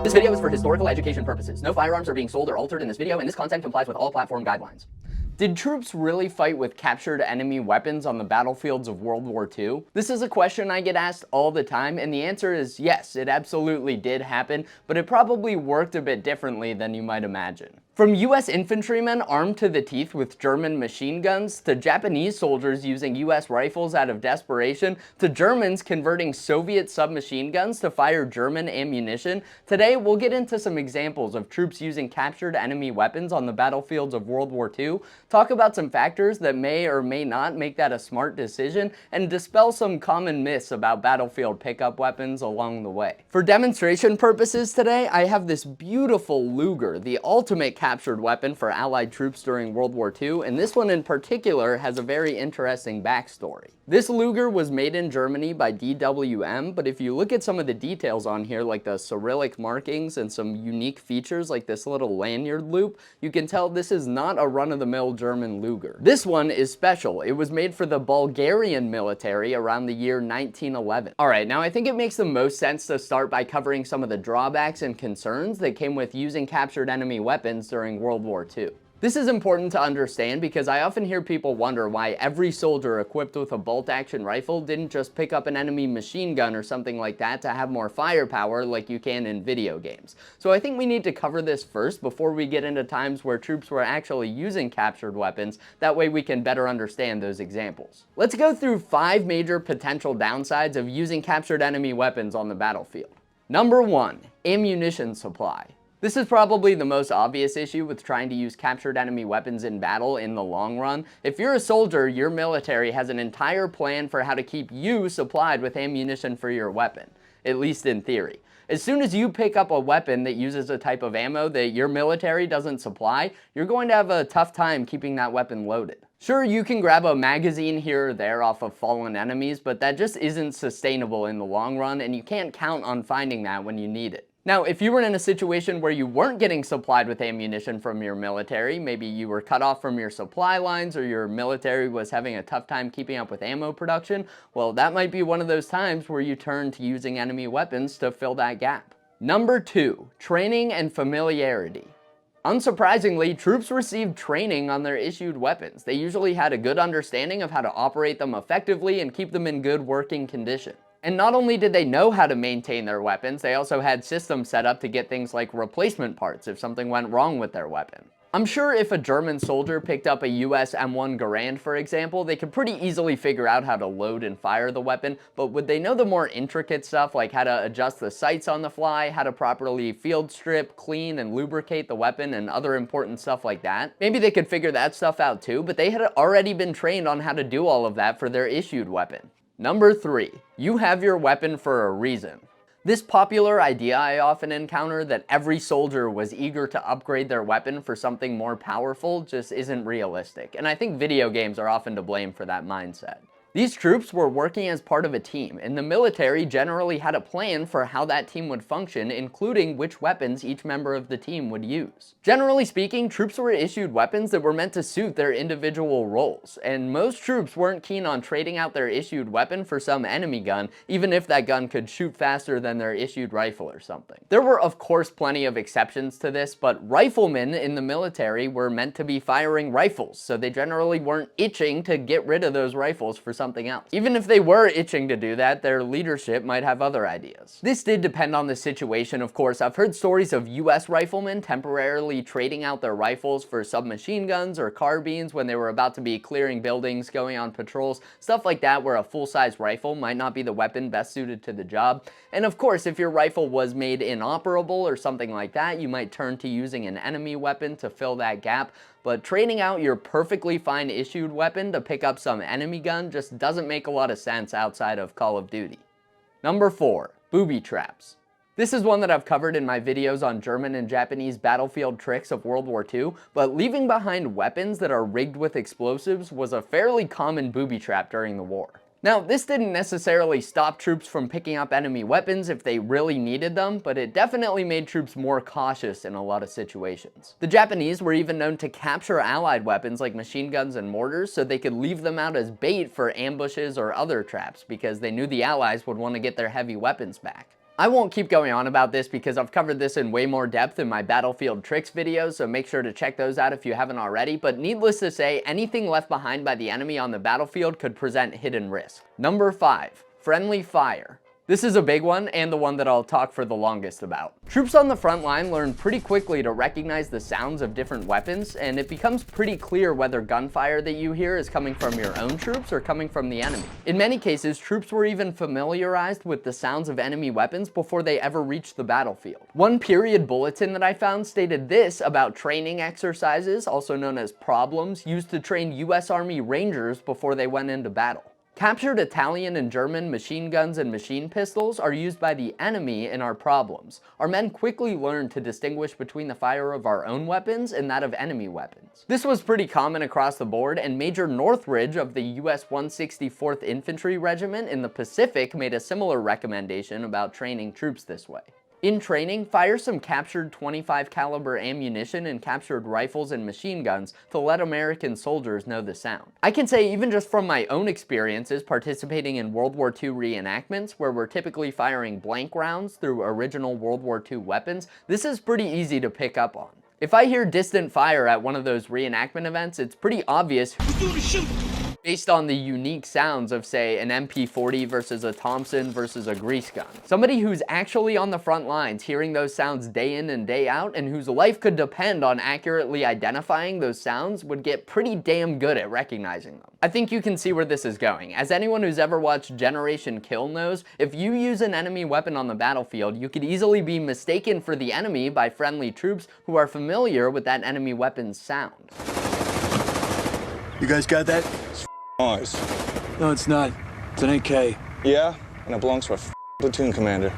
This video is for historical education purposes. No firearms are being sold or altered in this video, and this content complies with all platform guidelines. Did troops really fight with captured enemy weapons on the battlefields of World War II? This is a question I get asked all the time, and the answer is yes, it absolutely did happen, but it probably worked a bit differently than you might imagine. From US infantrymen armed to the teeth with German machine guns, to Japanese soldiers using US rifles out of desperation, to Germans converting Soviet submachine guns to fire German ammunition, today we'll get into some examples of troops using captured enemy weapons on the battlefields of World War II, talk about some factors that may or may not make that a smart decision, and dispel some common myths about battlefield pickup weapons along the way. For demonstration purposes today, I have this beautiful Luger, the ultimate captured weapon for Allied troops during World War II, and this one in particular has a very interesting backstory. This Luger was made in Germany by WWII, but if you look at some of the details on here, like the Cyrillic markings and some unique features like this little lanyard loop, you can tell this is not a run-of-the-mill German Luger. This one is special. It was made for the Bulgarian military around the year 1911. Alright, now I think it makes the most sense to start by covering some of the drawbacks and concerns that came with using captured enemy weapons during World War II. This is important to understand because I often hear people wonder why every soldier equipped with a bolt-action rifle didn't just pick up an enemy machine gun or something like that to have more firepower like you can in video games. So I think we need to cover this first before we get into times where troops were actually using captured weapons. That way we can better understand those examples. Let's go through 5 major potential downsides of using captured enemy weapons on the battlefield. Number 1, ammunition supply. This is probably the most obvious issue with trying to use captured enemy weapons in battle in the long run. If you're a soldier, your military has an entire plan for how to keep you supplied with ammunition for your weapon, at least in theory. As soon as you pick up a weapon that uses a type of ammo that your military doesn't supply, you're going to have a tough time keeping that weapon loaded. Sure, you can grab a magazine here or there off of fallen enemies, but that just isn't sustainable in the long run, and you can't count on finding that when you need it. Now, if you were in a situation where you weren't getting supplied with ammunition from your military, maybe you were cut off from your supply lines or your military was having a tough time keeping up with ammo production, well, that might be one of those times where you turn to using enemy weapons to fill that gap. Number 2, training and familiarity. Unsurprisingly, troops received training on their issued weapons. They usually had a good understanding of how to operate them effectively and keep them in good working condition. And not only did they know how to maintain their weapons, they also had systems set up to get things like replacement parts if something went wrong with their weapon. I'm sure if a German soldier picked up a US M1 Garand, for example, they could pretty easily figure out how to load and fire the weapon, but would they know the more intricate stuff like how to adjust the sights on the fly, how to properly field strip, clean, and lubricate the weapon, and other important stuff like that? Maybe they could figure that stuff out too, but they had already been trained on how to do all of that for their issued weapon. Number 3, you have your weapon for a reason. This popular idea I often encounter that every soldier was eager to upgrade their weapon for something more powerful just isn't realistic, and I think video games are often to blame for that mindset. These troops were working as part of a team, and the military generally had a plan for how that team would function, including which weapons each member of the team would use. Generally speaking, troops were issued weapons that were meant to suit their individual roles, and most troops weren't keen on trading out their issued weapon for some enemy gun, even if that gun could shoot faster than their issued rifle or something. There were of course plenty of exceptions to this, but riflemen in the military were meant to be firing rifles, so they generally weren't itching to get rid of those rifles for something else. Even if they were itching to do that, their leadership might have other ideas. This did depend on the situation, of course. I've heard stories of US riflemen temporarily trading out their rifles for submachine guns or carbines when they were about to be clearing buildings, going on patrols, stuff like that, where a full-size rifle might not be the weapon best suited to the job. And of course, if your rifle was made inoperable or something like that, you might turn to using an enemy weapon to fill that gap. But trading out your perfectly fine issued weapon to pick up some enemy gun just doesn't make a lot of sense outside of Call of Duty. Number 4, booby traps. This is one that I've covered in my videos on German and Japanese battlefield tricks of World War II, but leaving behind weapons that are rigged with explosives was a fairly common booby trap during the war. Now, this didn't necessarily stop troops from picking up enemy weapons if they really needed them, but it definitely made troops more cautious in a lot of situations. The Japanese were even known to capture Allied weapons like machine guns and mortars so they could leave them out as bait for ambushes or other traps because they knew the Allies would want to get their heavy weapons back. I won't keep going on about this because I've covered this in way more depth in my battlefield tricks videos, so make sure to check those out if you haven't already, but needless to say, anything left behind by the enemy on the battlefield could present hidden risk. Number 5, friendly fire. This is a big one, and the one that I'll talk for the longest about. Troops on the front line learn pretty quickly to recognize the sounds of different weapons, and it becomes pretty clear whether gunfire that you hear is coming from your own troops or coming from the enemy. In many cases, troops were even familiarized with the sounds of enemy weapons before they ever reached the battlefield. One period bulletin that I found stated this about training exercises, also known as problems, used to train US Army Rangers before they went into battle. Captured Italian and German machine guns and machine pistols are used by the enemy in our problems. Our men quickly learned to distinguish between the fire of our own weapons and that of enemy weapons. This was pretty common across the board, and Major Northridge of the US 164th Infantry Regiment in the Pacific made a similar recommendation about training troops this way. In training, fire some captured .25 caliber ammunition and captured rifles and machine guns to let American soldiers know the sound. I can say even just from my own experiences participating in World War II reenactments, where we're typically firing blank rounds through original World War II weapons, this is pretty easy to pick up on. If I hear distant fire at one of those reenactment events, it's pretty obvious who's doing the shooting based on the unique sounds of, say, an MP40 versus a Thompson versus a grease gun. Somebody who's actually on the front lines hearing those sounds day in and day out, and whose life could depend on accurately identifying those sounds, would get pretty damn good at recognizing them. I think you can see where this is going. As anyone who's ever watched Generation Kill knows, if you use an enemy weapon on the battlefield, you could easily be mistaken for the enemy by friendly troops who are familiar with that enemy weapon's sound. You guys got that? Noise. No, it's not. It's an AK. Yeah, and it belongs to a platoon commander.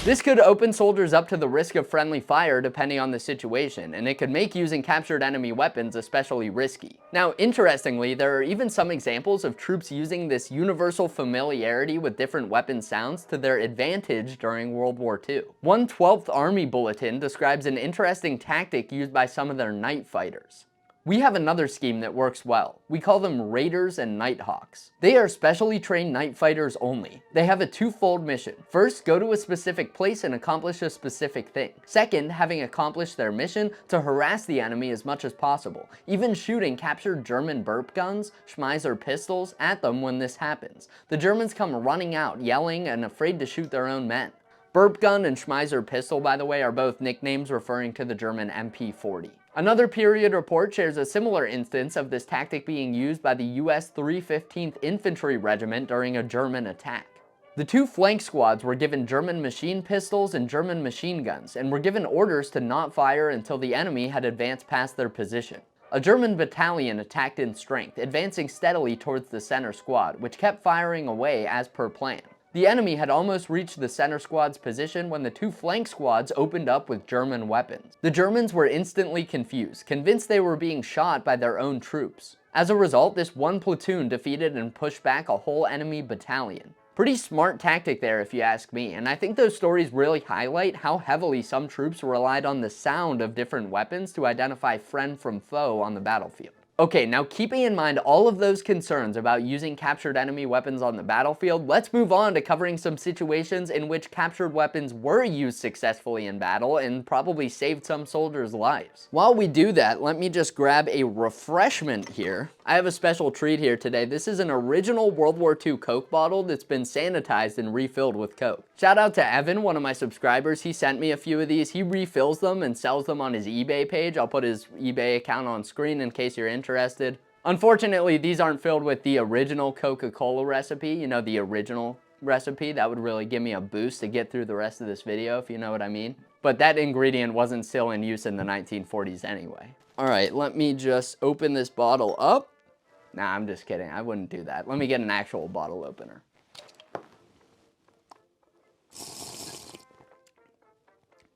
This could open soldiers up to the risk of friendly fire depending on the situation, and it could make using captured enemy weapons especially risky. Now, interestingly, there are even some examples of troops using this universal familiarity with different weapon sounds to their advantage during World War II. One 12th Army bulletin describes an interesting tactic used by some of their night fighters. We have another scheme that works well. We call them Raiders and Nighthawks. They are specially trained night fighters only. They have a twofold mission. First, go to a specific place and accomplish a specific thing. Second, having accomplished their mission, to harass the enemy as much as possible, even shooting captured German burp guns, Schmeiser pistols, at them when this happens. The Germans come running out, yelling and afraid to shoot their own men. Burp gun and Schmeiser pistol, by the way, are both nicknames referring to the German MP40. Another period report shares a similar instance of this tactic being used by the US 315th Infantry Regiment during a German attack. The two flank squads were given German machine pistols and German machine guns, and were given orders to not fire until the enemy had advanced past their position. A German battalion attacked in strength, advancing steadily towards the center squad, which kept firing away as per plan. The enemy had almost reached the center squad's position when the two flank squads opened up with German weapons. The Germans were instantly confused, convinced they were being shot by their own troops. As a result, this one platoon defeated and pushed back a whole enemy battalion. Pretty smart tactic there if you ask me, and I think those stories really highlight how heavily some troops relied on the sound of different weapons to identify friend from foe on the battlefield. Okay, now keeping in mind all of those concerns about using captured enemy weapons on the battlefield, let's move on to covering some situations in which captured weapons were used successfully in battle and probably saved some soldiers' lives. While we do that, let me just grab a refreshment here. I have a special treat here today. This is an original World War II Coke bottle that's been sanitized and refilled with Coke. Shout out to Evan, one of my subscribers. He sent me a few of these. He refills them and sells them on his eBay page. I'll put his eBay account on screen in case you're interested. Unfortunately, these aren't filled with the original Coca-Cola recipe. You know, the original recipe. That would really give me a boost to get through the rest of this video, if you know what I mean. But that ingredient wasn't still in use in the 1940s anyway. All right, let me just open this bottle up. Nah, I'm just kidding. I wouldn't do that. Let me get an actual bottle opener.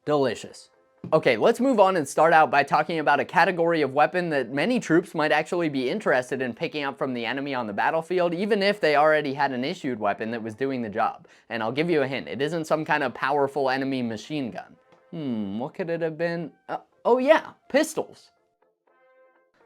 Delicious. Okay, let's move on and start out by talking about a category of weapon that many troops might actually be interested in picking up from the enemy on the battlefield, even if they already had an issued weapon that was doing the job. And I'll give you a hint. It isn't some kind of powerful enemy machine gun. What could it have been? Oh yeah, pistols.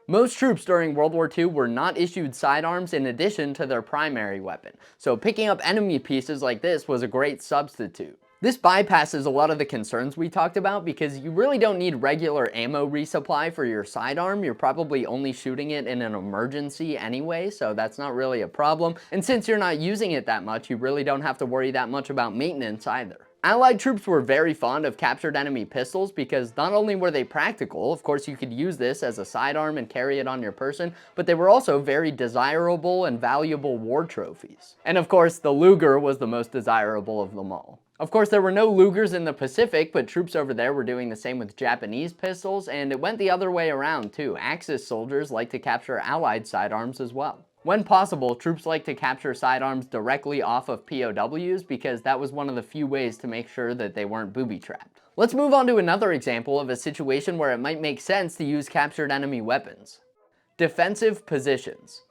Most troops during World War II were not issued sidearms in addition to their primary weapon, so picking up enemy pieces like this was a great substitute. This bypasses a lot of the concerns we talked about because you really don't need regular ammo resupply for your sidearm. You're probably only shooting it in an emergency anyway, so that's not really a problem. And since you're not using it that much, you really don't have to worry that much about maintenance either. Allied troops were very fond of captured enemy pistols because not only were they practical, of course you could use this as a sidearm and carry it on your person, but they were also very desirable and valuable war trophies. And of course, the Luger was the most desirable of them all. Of course, there were no Lugers in the Pacific, but troops over there were doing the same with Japanese pistols, and it went the other way around too. Axis soldiers liked to capture Allied sidearms as well. When possible, troops like to capture sidearms directly off of POWs because that was one of the few ways to make sure that they weren't booby-trapped. Let's move on to another example of a situation where it might make sense to use captured enemy weapons. Defensive positions.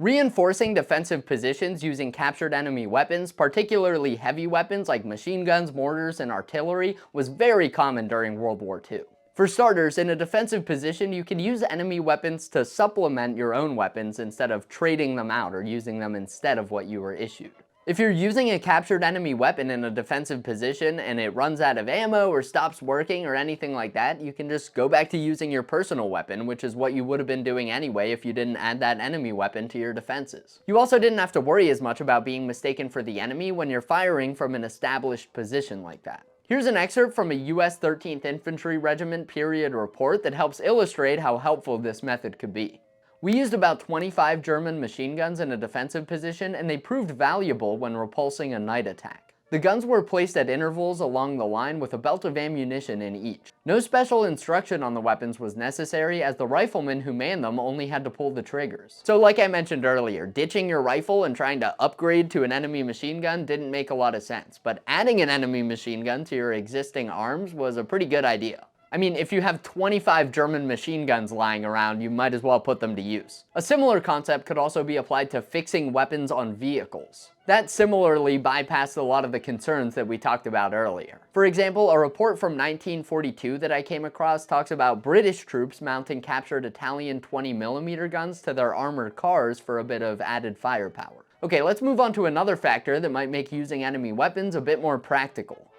Reinforcing defensive positions using captured enemy weapons, particularly heavy weapons like machine guns, mortars, and artillery, was very common during World War II. For starters, in a defensive position, you can use enemy weapons to supplement your own weapons instead of trading them out or using them instead of what you were issued. If you're using a captured enemy weapon in a defensive position and it runs out of ammo or stops working or anything like that, you can just go back to using your personal weapon, which is what you would have been doing anyway if you didn't add that enemy weapon to your defenses. You also didn't have to worry as much about being mistaken for the enemy when you're firing from an established position like that. Here's an excerpt from a US 13th Infantry Regiment period report that helps illustrate how helpful this method could be. We used about 25 German machine guns in a defensive position, and they proved valuable when repulsing a night attack. The guns were placed at intervals along the line with a belt of ammunition in each. No special instruction on the weapons was necessary as the riflemen who manned them only had to pull the triggers. So like I mentioned earlier, ditching your rifle and trying to upgrade to an enemy machine gun didn't make a lot of sense, but adding an enemy machine gun to your existing arms was a pretty good idea. I mean, if you have 25 German machine guns lying around, you might as well put them to use. A similar concept could also be applied to fixing weapons on vehicles. That similarly bypassed a lot of the concerns that we talked about earlier. For example, a report from 1942 that I came across talks about British troops mounting captured Italian 20mm guns to their armored cars for a bit of added firepower. Okay, let's move on to another factor that might make using enemy weapons a bit more practical.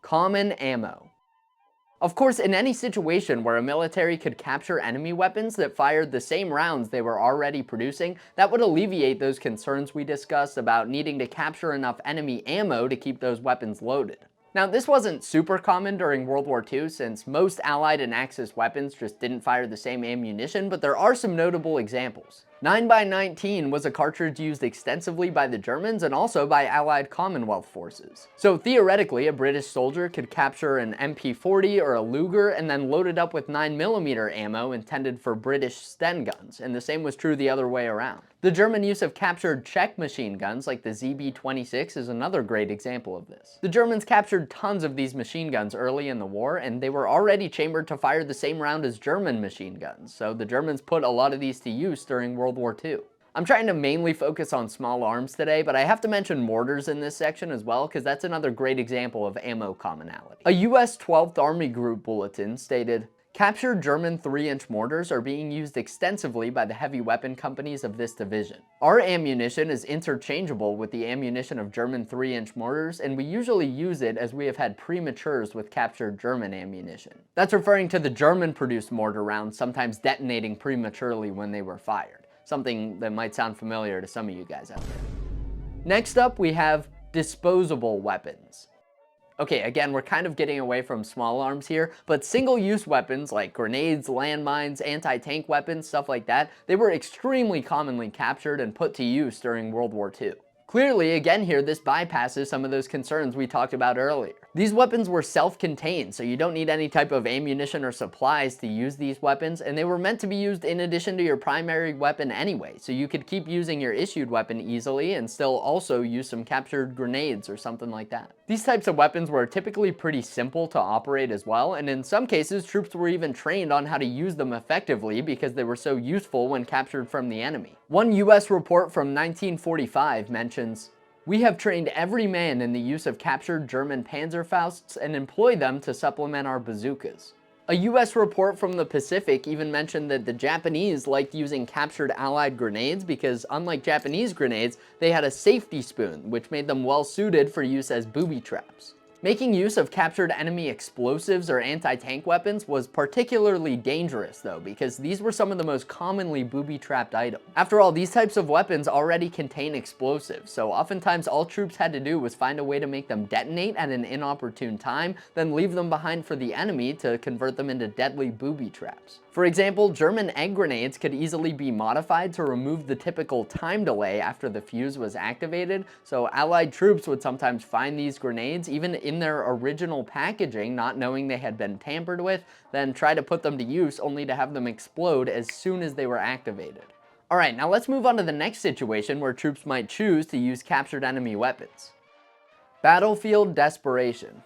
Common ammo. Of course, in any situation where a military could capture enemy weapons that fired the same rounds they were already producing, that would alleviate those concerns we discussed about needing to capture enough enemy ammo to keep those weapons loaded. Now, this wasn't super common during World War II since most Allied and Axis weapons just didn't fire the same ammunition, but there are some notable examples. 9x19 was a cartridge used extensively by the Germans and also by Allied Commonwealth forces. So theoretically, a British soldier could capture an MP40 or a Luger and then load it up with 9mm ammo intended for British Sten guns, and the same was true the other way around. The German use of captured Czech machine guns like the ZB-26 is another great example of this. The Germans captured tons of these machine guns early in the war, and they were already chambered to fire the same round as German machine guns, so the Germans put a lot of these to use during World War II. I'm trying to mainly focus on small arms today, but I have to mention mortars in this section as well, because that's another great example of ammo commonality. A US 12th Army Group bulletin stated, "Captured German 3-inch mortars are being used extensively by the heavy weapon companies of this division. Our ammunition is interchangeable with the ammunition of German 3-inch mortars, and we usually use it as we have had prematures with captured German ammunition." That's referring to the German-produced mortar rounds sometimes detonating prematurely when they were fired. Something that might sound familiar to some of you guys out there. Next up, we have disposable weapons. Okay, again, we're kind of getting away from small arms here, but single-use weapons like grenades, landmines, anti-tank weapons, stuff like that, they were extremely commonly captured and put to use during World War II. Clearly, again here, this bypasses some of those concerns we talked about earlier. These weapons were self-contained, so you don't need any type of ammunition or supplies to use these weapons, and they were meant to be used in addition to your primary weapon anyway, so you could keep using your issued weapon easily and still also use some captured grenades or something like that. These types of weapons were typically pretty simple to operate as well, and in some cases, troops were even trained on how to use them effectively because they were so useful when captured from the enemy. One US report from 1945 mentions, "We have trained every man in the use of captured German Panzerfausts and employ them to supplement our bazookas." A US report from the Pacific even mentioned that the Japanese liked using captured Allied grenades because, unlike Japanese grenades, they had a safety spoon, which made them well suited for use as booby traps. Making use of captured enemy explosives or anti-tank weapons was particularly dangerous though, because these were some of the most commonly booby-trapped items. After all, these types of weapons already contain explosives, so oftentimes all troops had to do was find a way to make them detonate at an inopportune time, then leave them behind for the enemy to convert them into deadly booby traps. For example, German egg grenades could easily be modified to remove the typical time delay after the fuse was activated, so Allied troops would sometimes find these grenades even in their original packaging, not knowing they had been tampered with, then try to put them to use only to have them explode as soon as they were activated. Alright, now let's move on to the next situation where troops might choose to use captured enemy weapons. Battlefield desperation.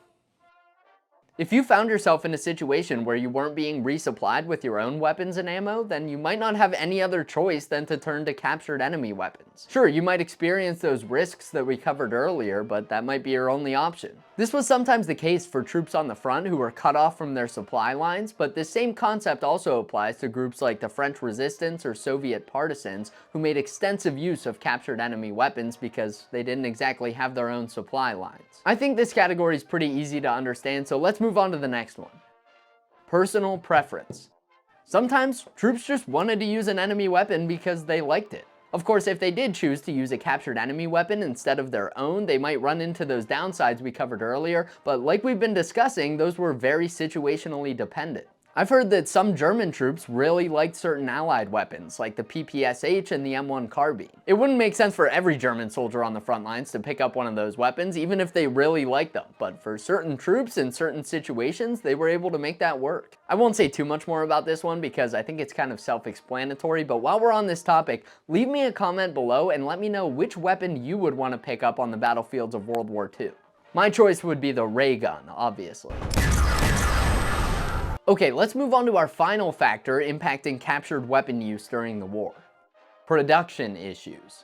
If you found yourself in a situation where you weren't being resupplied with your own weapons and ammo, then you might not have any other choice than to turn to captured enemy weapons. Sure, you might experience those risks that we covered earlier, but that might be your only option. This was sometimes the case for troops on the front who were cut off from their supply lines, but this same concept also applies to groups like the French Resistance or Soviet partisans who made extensive use of captured enemy weapons because they didn't exactly have their own supply lines. I think this category is pretty easy to understand, so let's move on to the next one. Personal preference. Sometimes troops just wanted to use an enemy weapon because they liked it. Of course, if they did choose to use a captured enemy weapon instead of their own, they might run into those downsides we covered earlier, but like we've been discussing, those were very situationally dependent. I've heard that some German troops really liked certain Allied weapons, like the PPSH and the M1 carbine. It wouldn't make sense for every German soldier on the front lines to pick up one of those weapons, even if they really liked them, but for certain troops in certain situations, they were able to make that work. I won't say too much more about this one because I think it's kind of self-explanatory, but while we're on this topic, leave me a comment below and let me know which weapon you would want to pick up on the battlefields of World War II. My choice would be the ray gun, obviously. Okay, let's move on to our final factor impacting captured weapon use during the war. Production issues.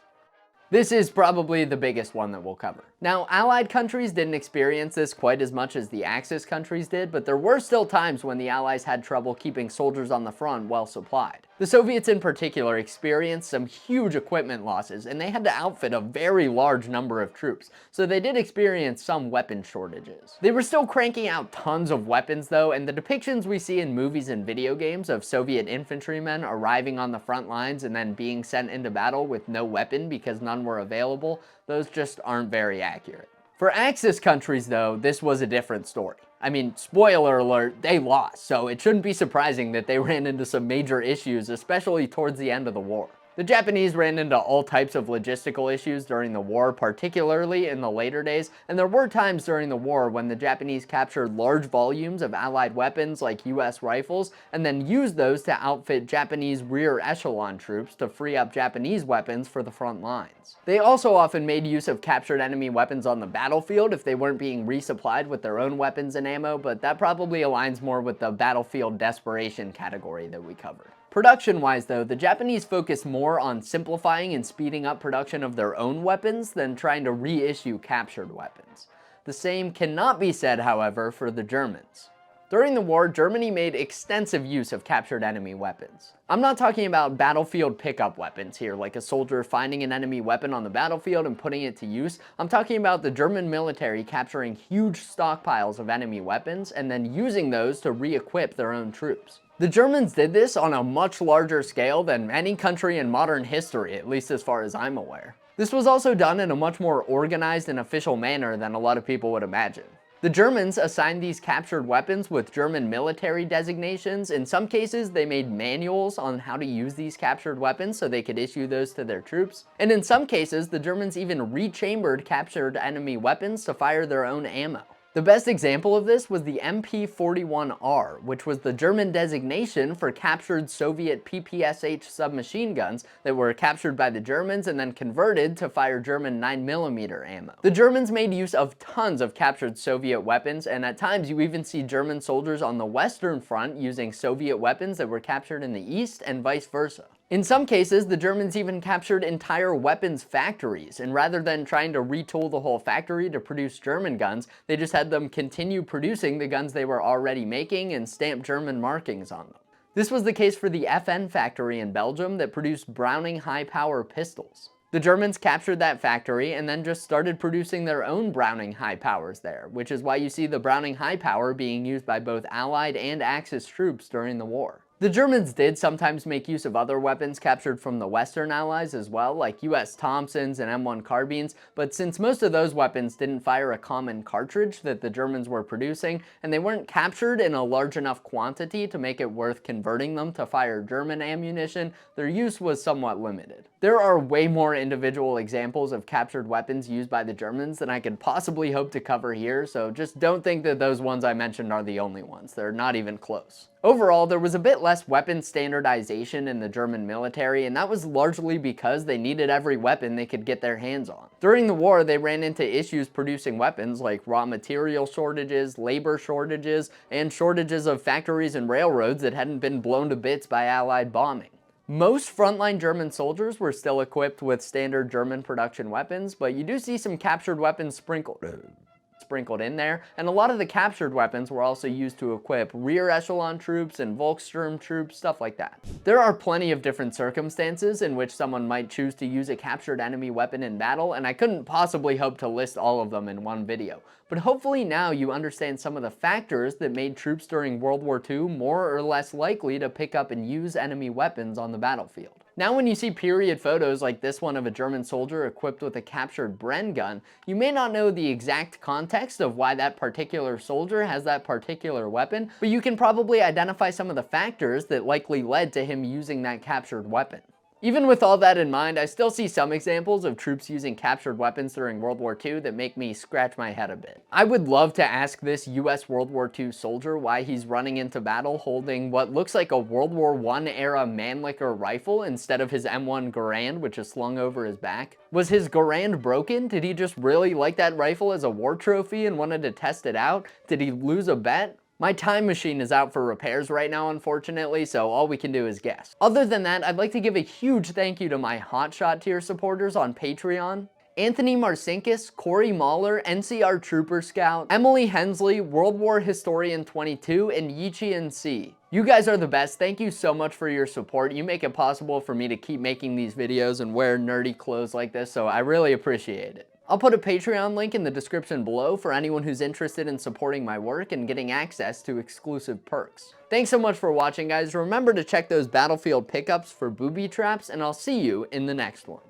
This is probably the biggest one that we'll cover. Now, Allied countries didn't experience this quite as much as the Axis countries did, but there were still times when the Allies had trouble keeping soldiers on the front well supplied. The Soviets in particular experienced some huge equipment losses, and they had to outfit a very large number of troops, so they did experience some weapon shortages. They were still cranking out tons of weapons though, and the depictions we see in movies and video games of Soviet infantrymen arriving on the front lines and then being sent into battle with no weapon because none were available, those just aren't very accurate. For Axis countries though, this was a different story. I mean, spoiler alert, they lost, so it shouldn't be surprising that they ran into some major issues, especially towards the end of the war. The Japanese ran into all types of logistical issues during the war, particularly in the later days, and there were times during the war when the Japanese captured large volumes of Allied weapons like US rifles, and then used those to outfit Japanese rear echelon troops to free up Japanese weapons for the front lines. They also often made use of captured enemy weapons on the battlefield if they weren't being resupplied with their own weapons and ammo, but that probably aligns more with the battlefield desperation category that we covered. Production-wise though, the Japanese focused more on simplifying and speeding up production of their own weapons than trying to reissue captured weapons. The same cannot be said, however, for the Germans. During the war, Germany made extensive use of captured enemy weapons. I'm not talking about battlefield pickup weapons here, like a soldier finding an enemy weapon on the battlefield and putting it to use. I'm talking about the German military capturing huge stockpiles of enemy weapons and then using those to re-equip their own troops. The Germans did this on a much larger scale than any country in modern history, at least as far as I'm aware. This was also done in a much more organized and official manner than a lot of people would imagine. The Germans assigned these captured weapons with German military designations. In some cases, they made manuals on how to use these captured weapons so they could issue those to their troops. And in some cases, the Germans even rechambered captured enemy weapons to fire their own ammo. The best example of this was the MP-41R, which was the German designation for captured Soviet PPSH submachine guns that were captured by the Germans and then converted to fire German 9mm ammo. The Germans made use of tons of captured Soviet weapons, and at times you even see German soldiers on the Western Front using Soviet weapons that were captured in the East and vice versa. In some cases, the Germans even captured entire weapons factories, and rather than trying to retool the whole factory to produce German guns, they just had them continue producing the guns they were already making and stamp German markings on them. This was the case for the FN factory in Belgium that produced Browning high-power pistols. The Germans captured that factory and then just started producing their own Browning high powers there, which is why you see the Browning high power being used by both Allied and Axis troops during the war. The Germans did sometimes make use of other weapons captured from the Western Allies as well, like US Thompsons and M1 carbines, but since most of those weapons didn't fire a common cartridge that the Germans were producing, and they weren't captured in a large enough quantity to make it worth converting them to fire German ammunition, their use was somewhat limited. There are way more individual examples of captured weapons used by the Germans than I could possibly hope to cover here, so just don't think that those ones I mentioned are the only ones. They're not even close. Overall, there was a bit less weapon standardization in the German military, and that was largely because they needed every weapon they could get their hands on. During the war, they ran into issues producing weapons like raw material shortages, labor shortages, and shortages of factories and railroads that hadn't been blown to bits by Allied bombing. Most frontline German soldiers were still equipped with standard German production weapons, but you do see some captured weapons sprinkled in there, and a lot of the captured weapons were also used to equip rear echelon troops and Volkssturm troops, stuff like that. There are plenty of different circumstances in which someone might choose to use a captured enemy weapon in battle, and I couldn't possibly hope to list all of them in one video. But hopefully now you understand some of the factors that made troops during World War II more or less likely to pick up and use enemy weapons on the battlefield. Now when you see period photos like this one of a German soldier equipped with a captured Bren gun, you may not know the exact context of why that particular soldier has that particular weapon, but you can probably identify some of the factors that likely led to him using that captured weapon. Even with all that in mind, I still see some examples of troops using captured weapons during World War II that make me scratch my head a bit. I would love to ask this US World War II soldier why he's running into battle holding what looks like a World War I era Mannlicher rifle instead of his M1 Garand, which is slung over his back. Was his Garand broken? Did he just really like that rifle as a war trophy and wanted to test it out? Did he lose a bet? My time machine is out for repairs right now, unfortunately, so all we can do is guess. Other than that, I'd like to give a huge thank you to my Hotshot tier supporters on Patreon. Anthony Marcinkus, Corey Mahler, NCR Trooper Scout, Emily Hensley, World War Historian 22, and Yichian C. You guys are the best. Thank you so much for your support. You make it possible for me to keep making these videos and wear nerdy clothes like this, so I really appreciate it. I'll put a Patreon link in the description below for anyone who's interested in supporting my work and getting access to exclusive perks. Thanks so much for watching, guys. Remember to check those battlefield pickups for booby traps, and I'll see you in the next one.